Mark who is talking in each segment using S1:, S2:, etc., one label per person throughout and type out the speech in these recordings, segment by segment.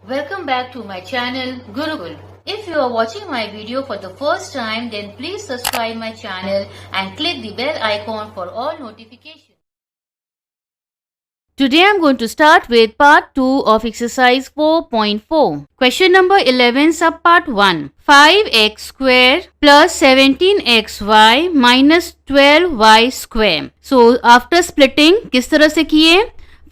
S1: Welcome back to my channel Gurukul. If you are watching my video for the first time, then please subscribe my channel and click the bell icon for all notifications. Today I am going to start with part 2 of exercise 4.4. Question number 11 subpart 1. 5x square plus 17xy minus 12y square. So after splitting किस तरह से किए?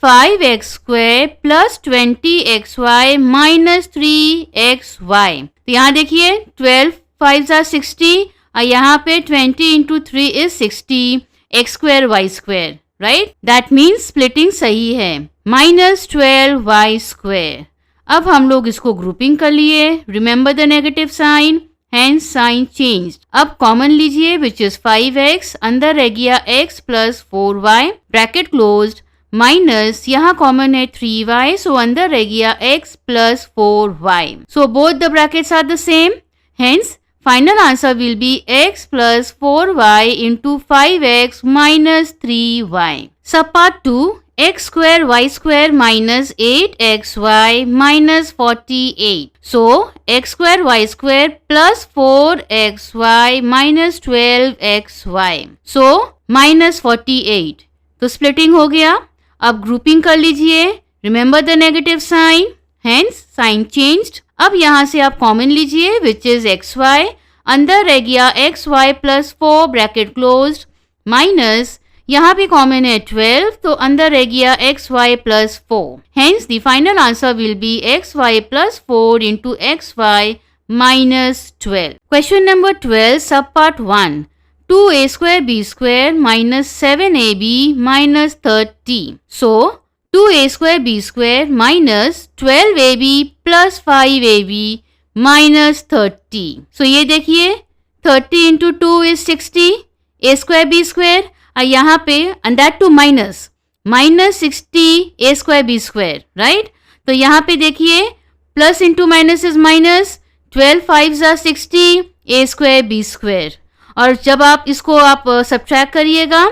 S1: 5x square plus 20xy minus 3xy. तो यहाँ देखिए 12 5 are 60 और यहाँ पे 20 into 3 is 60 x square y square. Right, that means splitting सही है. Minus 12y square. अब हम लोग इसको ग्रुपिंग कर लिए. Remember the negative sign, hence sign changed. अब कॉमन लीजिए विच इज 5x, अंदर रह गया x plus 4y, bracket closed, minus यहाँ कॉमन है 3y, सो अंदर रह गया x plus 4y. So both the brackets are the same, hence final answer will be x plus 4y into 5x minus 3y. Subpart 2, x square y square minus 8xy minus 48. So, x square y square plus 4xy minus 12xy. So, minus 48. तो splitting हो गया. अब grouping कर लीजिए. Remember the negative sign. Hence, sign changed. अब यहाँ से आप कॉमन लीजिए विच इज एक्स वाई, अंदर रह गया x y plus 4 bracket closed, minus यहाँ भी कॉमन है 12, तो अंदर रह गया x y plus 4. Hence the final answer will be x y plus 4 into x y minus 12. Question number 12 सब part 1. 2a square b square minus 7ab minus 30. So 2a square b square minus 12ab plus 5ab minus 30. So ये देखिए 30 into 2 is 60, a square b square, और यहाँ पे and that to minus 60 a square b square, right? तो यहाँ पे देखिए plus into minus is minus, 12 5s are 60 a square b square. और जब आप इसको आप subtract करिएगा,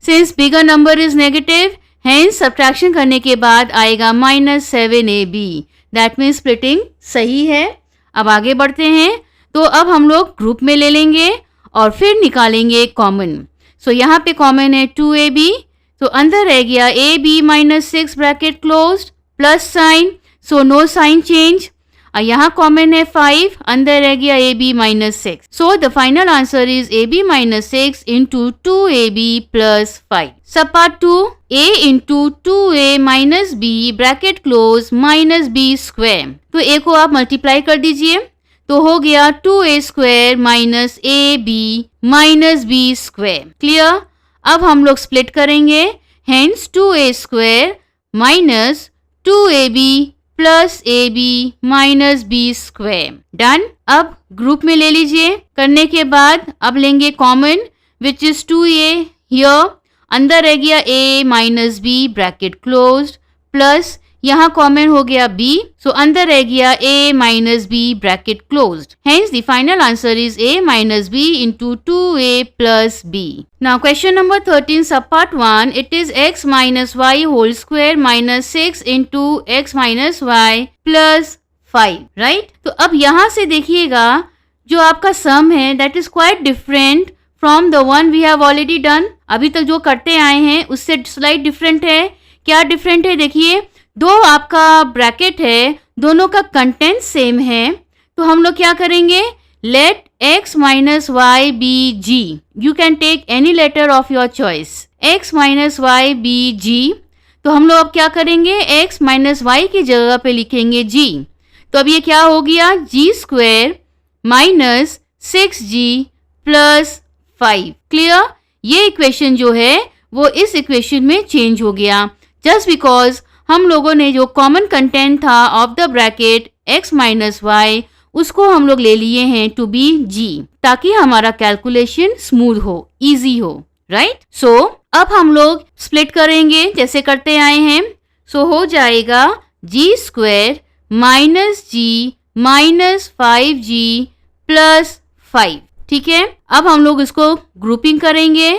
S1: since bigger number is negative, hence subtraction करने के बाद आएगा minus 7ab. That means splitting सही है. अब आगे बढ़ते हैं. तो अब हम लोग ग्रुप में ले लेंगे और फिर निकालेंगे कॉमन. सो यहाँ पे कॉमन है 2ab, तो अंदर रह गया ab minus 6 bracket closed plus sign, so no sign change. और यहाँ कॉमन है 5, अंदर रह गया ab minus 6. So the final answer is ab minus 6 into 2ab plus 5. Sub part 2, a into 2a minus b bracket close minus b square. तो a को आप multiply कर दीजिए, तो हो गया 2a square minus ab minus b square. Clear. अब हम लोग स्प्लिट करेंगे, hence 2a square minus 2ab plus ab minus b square. Done. अब ग्रुप में ले लीजिए. करने के बाद अब लेंगे common which is 2a here, अंदर रह गया a minus b bracket closed plus यहाँ कॉमन हो गया b, सो अंदर रह गया a minus b bracket closed. Hence the final answer is a minus b into 2a plus b. Now question number 13 sub part 1. It is x minus y whole square minus 6 into x minus y plus 5. Right. तो अब यहाँ से देखिएगा जो आपका sum है that is quite different from the one we have already done. अभी तक जो करते आए हैं उससे स्लाइट डिफरेंट है. क्या डिफरेंट है? देखिए दो आपका ब्रैकेट है, दोनों का कंटेंट सेम है, तो हम लोग क्या करेंगे, let x minus y be g. You can take any letter of your choice. x minus y be g. तो हम लोग अब क्या करेंगे, x माइनस वाई की जगह पे लिखेंगे g. तो अब ये क्या हो गया, g square minus 6g plus 5. Clear. ये इक्वेशन जो है वो इस इक्वेशन में चेंज हो गया जस्ट बिकॉज हम लोगों ने जो कॉमन कंटेंट था of the bracket x minus y उसको हम लोग ले लिए हैं टू बी g, ताकि हमारा कैलकुलेशन स्मूथ हो, इजी हो. राइट. सो अब हम लोग स्प्लिट करेंगे जैसे करते आए हैं. सो हो जाएगा g square minus g minus 5g plus 5. ठीक है. अब हम लोग इसको ग्रुपिंग करेंगे.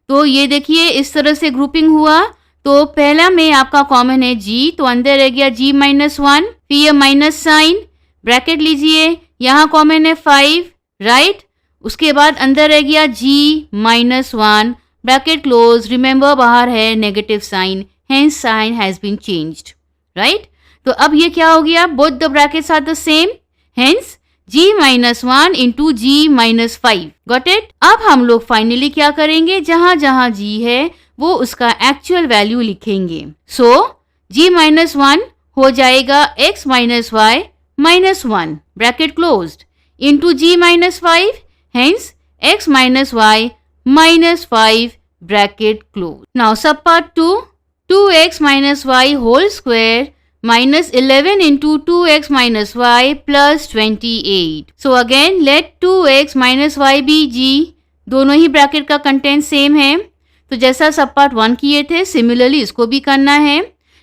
S1: तो ये देखिए इस तरह से ग्रुपिंग हुआ. तो पहला में आपका कॉमन है g, तो अंदर रह गया g माइनस 1 फिर ये माइनस साइन, ब्रैकेट लीजिए, यहाँ कॉमन है 5, राइट। उसके बाद अंदर रह गया g-1, ब्रैकेट क्लोज, रिमेंबर बाहर है negative sign, hence sign has been changed, right. तो अब ये क्या हो गया, both the brackets are the same, hence g-1 into g-5, got it. अब हम लोग फाइनली क्या करेंगे, जहां जहां g है वो उसका एक्चुअल वैल्यू लिखेंगे। सो g-1 हो जाएगा x minus y minus 1, bracket closed, into g-5, hence x minus y minus 5, bracket close. Now sub part 2, 2x minus y whole square minus 11 into 2x minus y plus 28. So again let 2x minus y be g. दोनों ही bracket का content same है, तो जैसा सब part 1 किए थे similarly इसको भी करना है।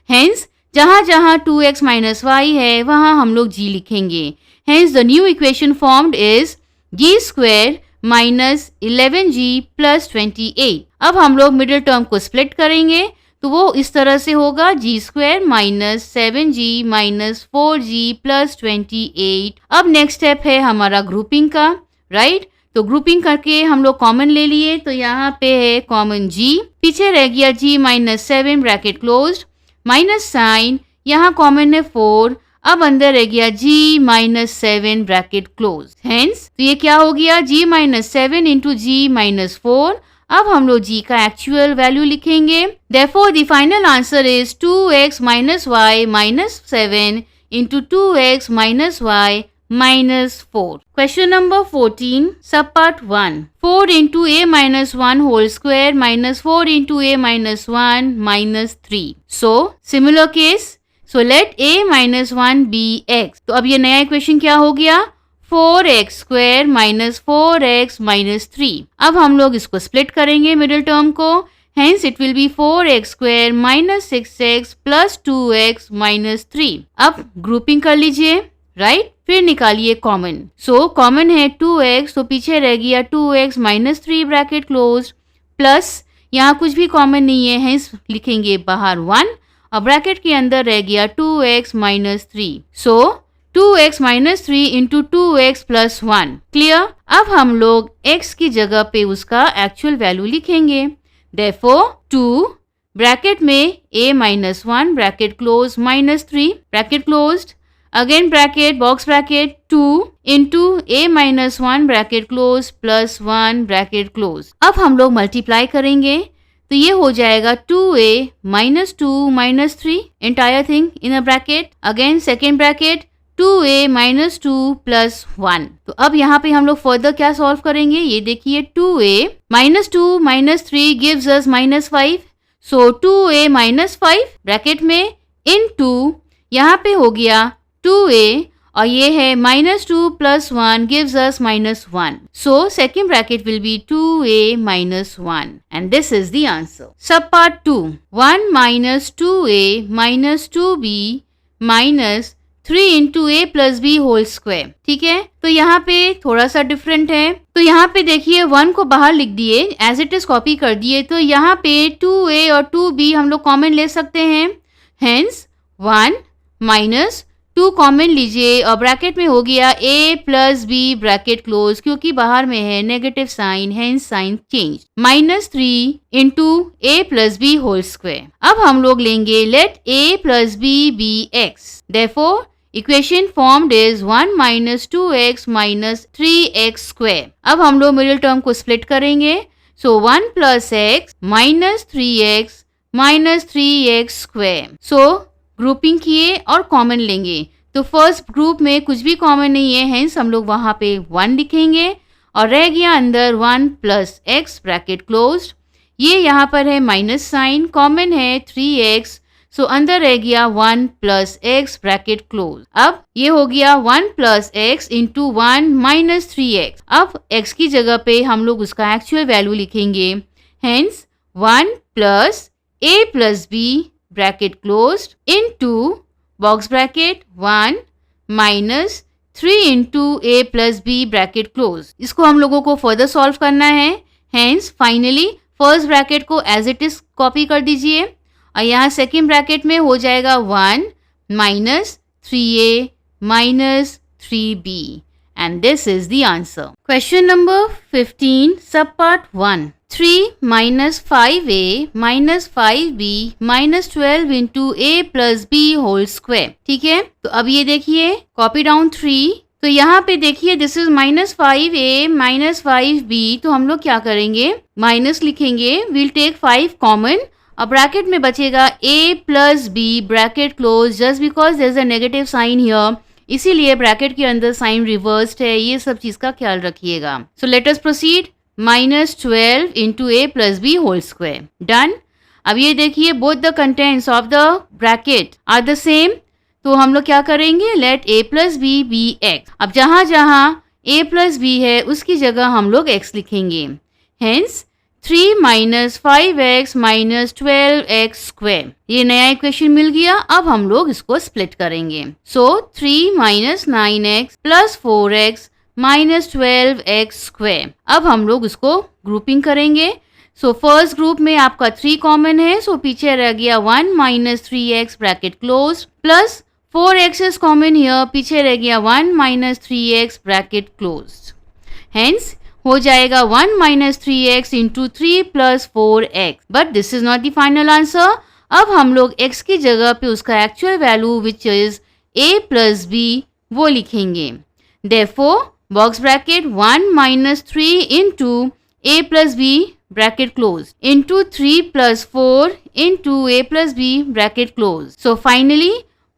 S1: हेंस जहाँ जहाँ 2x minus y है वहाँ हम लोग g लिखेंगे। Hence the new equation formed is g square minus 11g plus 28। अब हम लोग मिडिल टर्म को स्प्लिट करेंगे तो वो इस तरह से होगा g square minus 7g minus 4g plus 28। अब नेक्स्ट स्टेप है हमारा ग्रुपिंग का, राइट। तो ग्रुपिंग करके हम लोग कॉमन ले लिए, तो यहाँ पे है कॉमन g, पीछे रह गया g minus 7 bracket closed, minus sign, यहाँ कॉमन है 4, अब अंदर रह गया g minus 7 bracket close. Hence तो ये क्या हो गया, g minus 7 into g minus 4। अब हम लोग g का एक्चुअल वैल्यू लिखेंगे। Therefore, the final answer is 2x minus y minus 7 into 2x minus y minus 4. Question number 14, subpart 1. 4 into a minus 1 whole square minus 4 into a minus 1 minus 3. So, similar case. So, let a minus 1 be x. तो अब ये नया equation क्या हो गया, 4x square minus 4x minus 3। अब हम लोग इसको स्प्लिट करेंगे मिडिल टर्म को, hence it will be 4x square minus 6x plus 2x minus 3। अब ग्रुपिंग कर लीजिए, राइट, फिर निकालिए कॉमन। सो कॉमन है 2x, तो पीछे रह गया 2x minus 3 bracket close, plus यहाँ कुछ भी कॉमन नहीं है, हेंस लिखेंगे बाहर 1, और ब्रैकेट के अंदर रह गया 2x माइनस 3। सो 2x minus 3 into 2x plus 1, clear. अब हम लोग x की जगह पे उसका एक्चुअल वैल्यू लिखेंगे। Therefore 2 ब्रैकेट में a minus 1 bracket close minus 3 bracket closed, again bracket box bracket 2 into a minus 1 bracket close plus 1 bracket close. अब हम लोग मल्टीप्लाई करेंगे तो ये हो जाएगा 2a minus 2 minus 3 entire thing in a bracket, again second bracket 2a minus 2 plus 1। तो अब यहाँ पे हम लोग फर्दर क्या सॉल्व करेंगे, ये देखिए 2a minus 2 minus 3 gives us minus 5, so 2a minus 5 bracket में इनटू यहाँ पे हो गया 2a, और ये है minus 2 plus 1 gives us minus 1, so second bracket will be 2a minus 1 and this is the answer. Sub part 2, 1 minus 2a minus 2b minus 3 into a plus b whole square, ठीक है। तो यहाँ पे थोड़ा सा डिफरेंट है, तो यहाँ पे देखिए 1 को बाहर लिख दिए, एज इट इज कॉपी कर दिए, तो यहाँ पे 2a और 2b हम लोग कॉमन ले सकते हैं, हेंस 1 माइनस 2 कॉमन लीजिए, और ब्रैकेट में हो गया a plus b bracket close, क्योंकि बाहर में है negative sign, hence sign change, minus 3 into a plus b whole square. अब हम लोग लेंगे let a plus b be x, therefore equation formed is 1 minus 2x minus 3x square. अब हम लोग मिडिल टर्म को स्प्लिट करेंगे, so 1 plus x minus 3x minus 3x square. So grouping किए और कॉमन लेंगे, तो फर्स्ट ग्रुप में कुछ भी कॉमन नहीं है, हेंस हम लोग वहाँ पे 1 लिखेंगे, और रह गया अंदर 1 प्लस x ब्रैकेट क्लोज्ड, ये यहाँ पर है माइनस साइन, कॉमन है 3x, सो अंदर रह गया 1 प्लस x ब्रैकेट क्लोज। अब ये हो गया 1 plus x into 1 minus 3x। अब x की जगह पे हम लोग उसका एक्चुअल वैल्यू लिखेंगे, hence 1 plus a plus b bracket close into box bracket 1 minus 3 into a plus b bracket close. इसको हम लोगों को फर्दर सॉल्व करना है, हेंस फाइनली फर्स्ट ब्रैकेट को एज इट इज कॉपी कर दीजिए, और यहाँ सेकेंड ब्रैकेट में हो जाएगा 1 minus 3a minus 3b. And this is the answer. Question number 15, subpart 1. 3 minus 5a minus 5b minus 12 into a plus b whole square. ठीक है, तो अब ये देखिए, कॉपी डाउन 3. तो यहाँ पे देखिए this is minus 5a minus 5b. तो हम लोग क्या करेंगे, माइनस लिखेंगे, विल टेक 5 कॉमन. अब ब्रैकेट में बचेगा a plus b bracket close, just because there is a negative sign here, इसीलिए ब्रैकेट के अंदर साइन रिवर्स्ड है. ये सब चीज का ख्याल रखिएगा. So let us proceed. Minus 12 into a plus b whole square. Done. अब ये देखिए both the contents of the bracket are the same. तो हम लोग क्या करेंगे, let a plus b be x. अब जहां जहां ए प्लस बी है उसकी जगह हम लोग एक्स लिखेंगे. Hence 3 minus 5x minus 12x square. ये नया इक्वेशन मिल गया. अब हम लोग इसको स्प्लिट करेंगे. सो 3 minus 9x plus 4x minus 12x square. अब हम लोग इसको ग्रुपिंग करेंगे. सो फर्स्ट ग्रुप में आपका 3 कॉमन है, सो पीछे रह गया 1 minus 3x bracket close plus 4x is common here, पीछे रह गया 1 minus 3x bracket close. Hence हो जाएगा 1 minus 3x into 3 plus 4x. But this is not the final answer. अब हम लोग x की जगह पे उसका actual value which is a plus b वो लिखेंगे. Therefore, box bracket 1 minus 3 into a plus b bracket close into 3 plus 4 into a plus b bracket close. So finally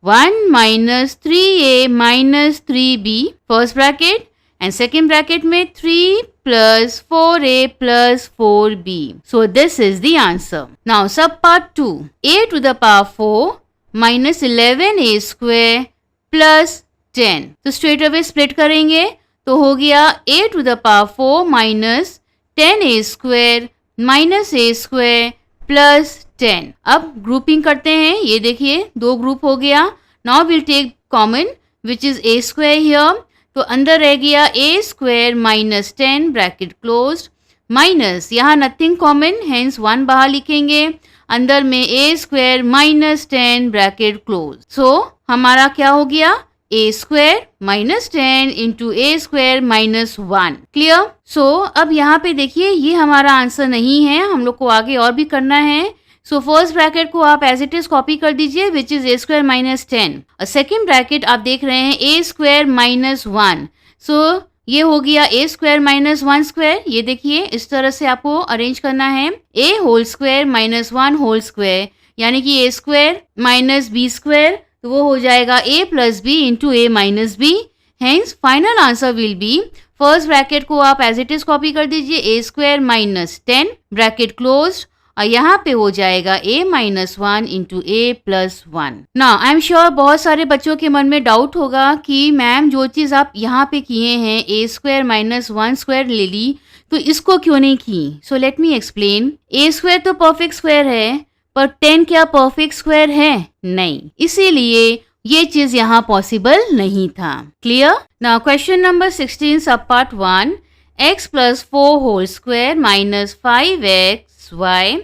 S1: 1 minus 3a minus 3b first bracket and second bracket में 3 plus 4a plus 4b. So this is the answer. Now subpart 2. a to the power 4 minus 11a square plus 10. तो straight away split करेंगे. तो हो गया a to the power 4 minus 10a square minus a square plus 10. अब grouping करते हैं. ये देखिए 2 ग्रुप हो गया. Now will take common which is a square here. तो अंदर रह गया a square minus 10 bracket close minus यहाँ नथिंग कॉमन, हेंस 1 बाहर लिखेंगे. अंदर में a square minus 10 bracket close. So हमारा क्या हो गया, a square minus 10 into a square minus 1. Clear. So अब यहाँ पे देखिए ये हमारा आंसर नहीं है, हम लोग को आगे और भी करना है. सो फर्स्ट ब्रैकेट को आप एज इट इज कॉपी कर दीजिए which is a square minus 10. और सेकेंड ब्रैकेट आप देख रहे हैं ए स्क्वायर माइनस 1. सो ये हो गया ए स्क्वायर माइनस 1 स्क्वायर. ये देखिए इस तरह से आपको अरेंज करना है. A whole square minus 1 whole square यानी कि a square minus b square. तो वो हो जाएगा a plus b into a minus b. Hence final answer will be, first bracket को आप एज इट इज कॉपी कर दीजिए, a square minus 10 bracket close और यहाँ पे हो जाएगा a minus 1 into a plus 1. Now I am sure बहुत सारे बच्चों के मन में डाउट होगा कि मैम जो चीज़ आप यहाँ पे किए हैं a स्क्वायर माइनस 1 स्क्वायर ले ली तो इसको क्यों नहीं की. So let me explain. a square तो परफेक्ट स्क्वायर है पर 10 क्या परफेक्ट स्क्वायर है, नहीं, इसीलिए ये चीज यहाँ पॉसिबल नहीं था. Clear. Now question number 16 sub part 1. x plus 4 whole square minus 5xy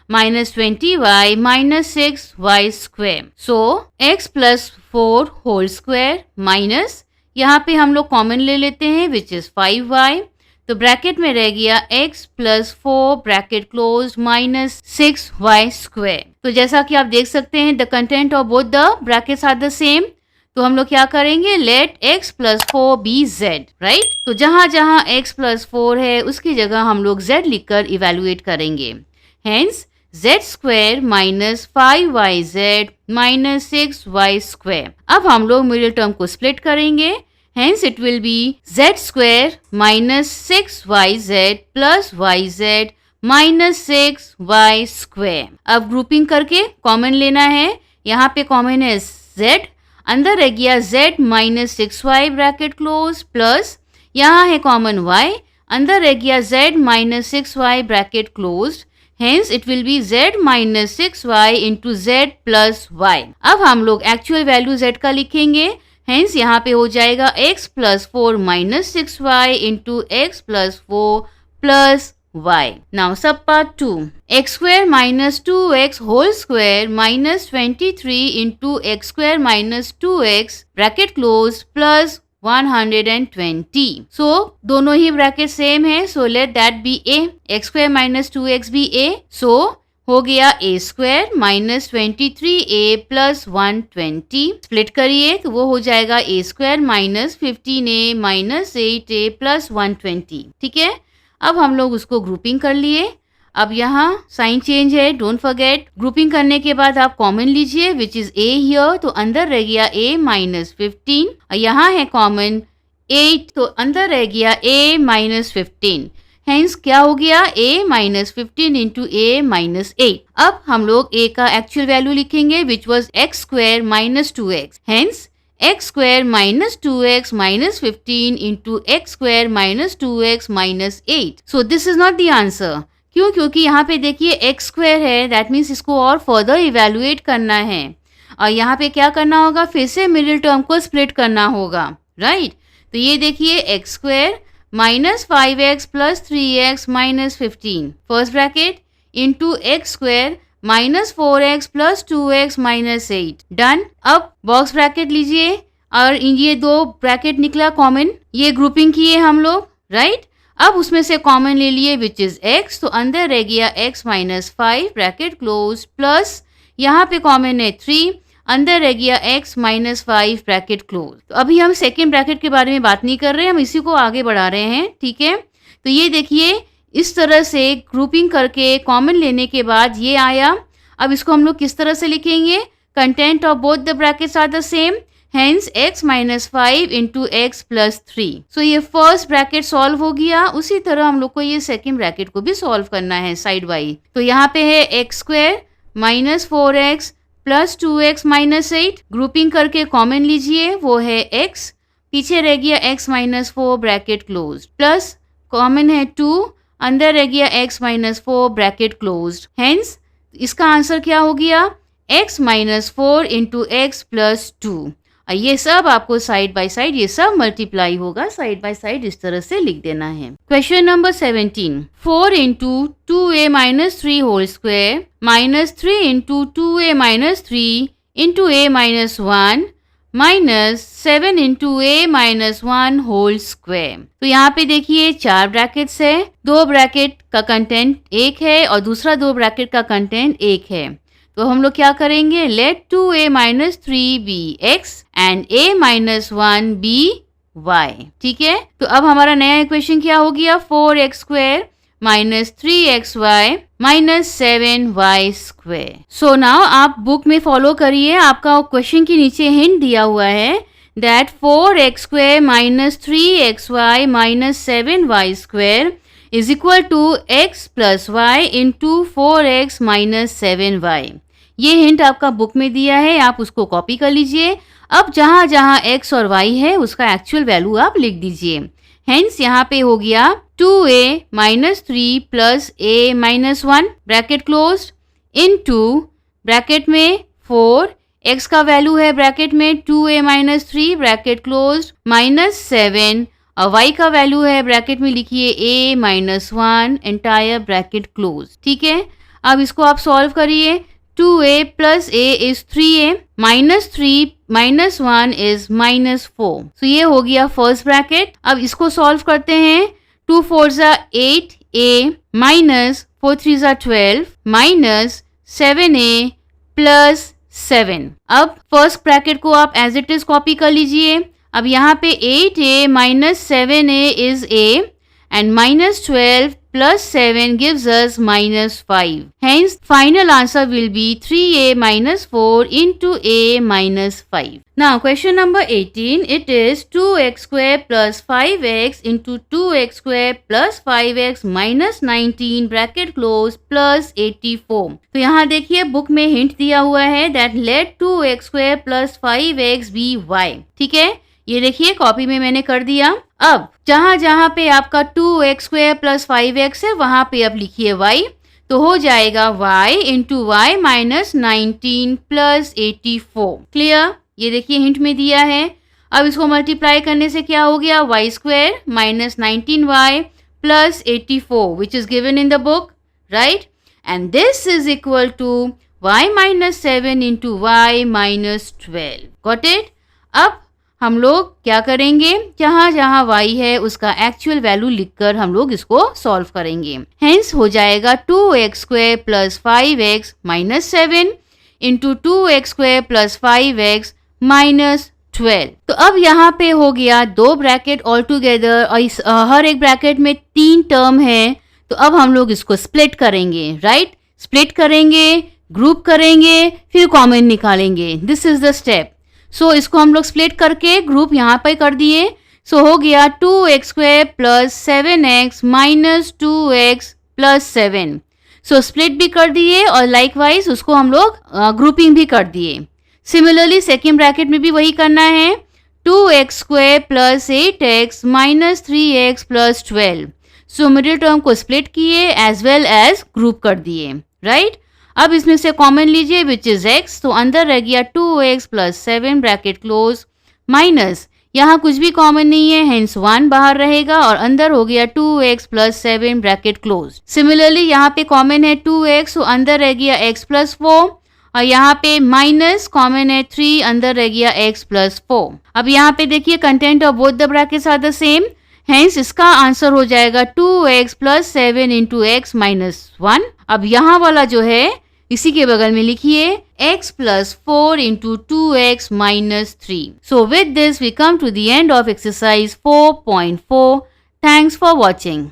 S1: minus 20y minus 6y square. So x plus 4 whole square minus यहाँ पे हम लोग कॉमन ले लेते हैं विच इज 5y. तो ब्रैकेट में रह गया x plus 4 bracket close minus 6y square. तो जैसा कि आप देख सकते हैं the content of both the brackets are the same. तो हम लोग क्या करेंगे, let x plus 4 be z. Right. तो जहां जहां x प्लस 4 है उसकी जगह हम लोग z लिखकर इवेलुएट करेंगे. Hence z square minus 5yz minus 6y square. अब हम लोग मिडिल टर्म को स्प्लिट करेंगे. Hence it will be z square minus 6yz plus yz minus 6y square. अब ग्रुपिंग करके कॉमन लेना है. यहाँ पे कॉमन है z, अंदर रह गया z minus 6y bracket close plus यहाँ है कॉमन y, अंदर रह गया z minus 6y bracket close. Hence it will be z minus 6y into z plus y. अब हम लोग एक्चुअल वैल्यू z का लिखेंगे. हेंस यहाँ पे हो जाएगा x plus 4 minus 6y into x plus 4 plus y. Now sub part 2. X square minus 2x whole square minus 23 into x square minus 2x bracket closed plus 120. So दोनों ही bracket same है, so let that be a. x square minus 2x भी a, so हो गया a square minus 23a plus 120. Split करिए तो वो हो जाएगा a square minus 15a minus 8a plus 120. ठीक है, अब हम लोग उसको ग्रुपिंग कर लिए. अब यहाँ साइन चेंज है, डोंट फॉरगेट. ग्रुपिंग करने के बाद आप कॉमन लीजिए विच इज a हियर, तो अंदर रह गया a माइनस 15 और यहाँ है कॉमन 8, तो अंदर रह गया a माइनस 15. हेंस क्या हो गया, a minus 15 into a minus 8. अब हम लोग a का एक्चुअल वैल्यू लिखेंगे which was x square minus 2x. Hence x square minus 2x minus 15 into x square minus 2x minus 8. So this is not the answer. क्यों? क्योंकि यहाँ पे देखिए एक्स स्क्वायर है, दैट मीन्स इसको और फर्दर इवेल्युएट करना है और यहाँ पे क्या करना होगा, फिर से मिडिल टर्म को स्प्लिट करना होगा, राइट. तो ये देखिए x square minus 5x plus 3x minus 15 first bracket into x square minus 4x plus 2x minus 8. Done. अब बॉक्स ब्रैकेट लीजिए और ये दो ब्रैकेट निकला कॉमन, ये ग्रुपिंग किए हम लोग, राइट. अब उसमें से कॉमन ले लिए विच इज x, तो अंदर रह गया x minus 5 bracket close plus यहाँ पे कॉमन है 3, अंदर रह गया x माइनस 5 ब्रैकेट क्लोज. तो अभी हम सेकेंड ब्रैकेट के बारे में बात नहीं कर रहे हैं, हम इसी को आगे बढ़ा रहे हैं. ठीक है, तो ये देखिए इस तरह से ग्रुपिंग करके कॉमन लेने के बाद ये आया. अब इसको हम लोग किस तरह से लिखेंगे, content of both the brackets are the same, hence x minus 5 into x plus 3. So ये फर्स्ट ब्रैकेट सॉल्व हो गया. उसी तरह हम लोग को ये सेकेंड ब्रैकेट को भी सॉल्व करना है साइड वाइज. तो यहाँ पे है x square minus 4x plus 2x minus 8. Grouping करके कॉमन लीजिए, वो है x, पीछे रह गया x minus 4 bracket close plus common है 2, अंदर रह गया x minus 4 bracket close. Hence इसका आंसर क्या हो गया, x minus 4 into x plus 2. ये सब आपको साइड बाय साइड ये सब मल्टीप्लाई होगा, साइड बाय साइड इस तरह से लिख देना है. Question number 17. 4 into 2a minus 3 whole square minus 3 into 2a minus 3 into a minus 1 minus 7 into a minus 1 whole square. तो यहाँ पे देखिए चार ब्रैकेट्स है, दो ब्रैकेट का कंटेंट एक है और दूसरा दो ब्रैकेट का कंटेंट एक है. तो हम लोग क्या करेंगे, let 2a minus 3 be x and a minus 1 be y. ठीक है, तो अब हमारा नया इक्वेशन क्या हो गया, 4x square minus 3xy minus 7y square. So now आप बुक में फॉलो करिए, आपका क्वेश्चन के नीचे हिंट दिया हुआ है that 4x square minus 3xy minus 7y square is equal to x plus y into 4x minus 7y. ये हिंट आपका बुक में दिया है, आप उसको कॉपी कर लीजिए. अब जहाँ जहाँ x और y है उसका एक्चुअल वैल्यू आप लिख दीजिए. हेंस यहाँ पे हो गया 2a minus 3 plus a minus 1 bracket close into bracket में 4, x का वैल्यू है ब्रैकेट में 2a minus 3 bracket close minus 7 और y का वैल्यू है ब्रैकेट में लिखिए a minus 1 entire bracket close. ठीक है, अब इसको आप सॉल्व करिए. 2a plus a is 3a minus 3 minus 1 is minus 4. तो ये हो गया फर्स्ट ब्रैकेट. अब इसको सॉल्व करते हैं. 2 4 जा 8a माइनस 4 3 जा 12 माइनस 7a प्लस 7. अब फर्स्ट ब्रैकेट को आप एज इट इज कॉपी कर लीजिए. अब यहाँ पे 8a minus 7a is a and minus 12 plus 7 gives us minus 5. Hence, final answer will be 3a minus 4 into a minus 5. Now, question number 18, it is 2x square plus 5x into 2x square plus 5x minus 19 bracket close plus 84. तो यहाँ देखिए book में hint दिया हुआ है that let 2x square plus 5x be y. ठीक है, ये देखिए कॉपी में मैंने कर दिया. अब जहां जहां पे आपका 2x स्क्वायर प्लस 5x है वहां पे अब लिखिए y, तो हो जाएगा y into y minus 19 plus 84. Clear, ये देखिए हिंट में दिया है. अब इसको मल्टीप्लाई करने से क्या हो गया, y square minus 19y plus 84, which is given in the book, right? And this is equal to y minus 7 into y minus 12. Got it? अब हम लोग क्या करेंगे, जहाँ जहाँ y है उसका एक्चुअल वैल्यू लिखकर हम लोग इसको सॉल्व करेंगे. हेंस हो जाएगा 2x square plus 5x minus 7 into 2x square plus 5x minus 12. तो अब यहाँ पे हो गया 2 ब्रैकेट ऑल टुगेदर और इस हर एक ब्रैकेट में 3 टर्म है. तो अब हम लोग इसको स्प्लिट करेंगे, राइट? स्प्लिट करेंगे, ग्रुप करेंगे, फिर कॉमन निकालेंगे. This is the step. So इसको हम लोग स्प्लिट करके ग्रुप यहाँ पे कर दिए. सो हो गया 2x square plus 7x minus 2x plus 7. So split भी कर दिए और लाइकवाइज उसको हम लोग ग्रुपिंग भी कर दिए. सिमिलरली सेकेंड ब्रैकेट में भी वही करना है. 2x square plus 8x minus 3x plus 12. So middle term को स्प्लिट किए एज वेल एज ग्रुप कर दिए, राइट? अब इसमें से कॉमन लीजिए विच इज x. तो अंदर रह गया 2x plus 7 bracket close minus यहाँ कुछ भी कॉमन नहीं है, हेंस 1 बाहर रहेगा और अंदर हो गया 2x plus 7 bracket close. Similarly यहाँ पे कॉमन है 2x, तो अंदर रह गया x प्लस 4 और यहाँ पे माइनस कॉमन है 3, अंदर रह गया x प्लस 4. अब यहाँ पे देखिए content of both the brackets are the same, hence इसका आंसर हो जाएगा 2x plus 7 into x minus 1. अब यहाँ वाला जो है इसी के बगल में लिखिए x plus 4 into 2x minus 3. So with this we come to the end of exercise 4.4. Thanks for watching.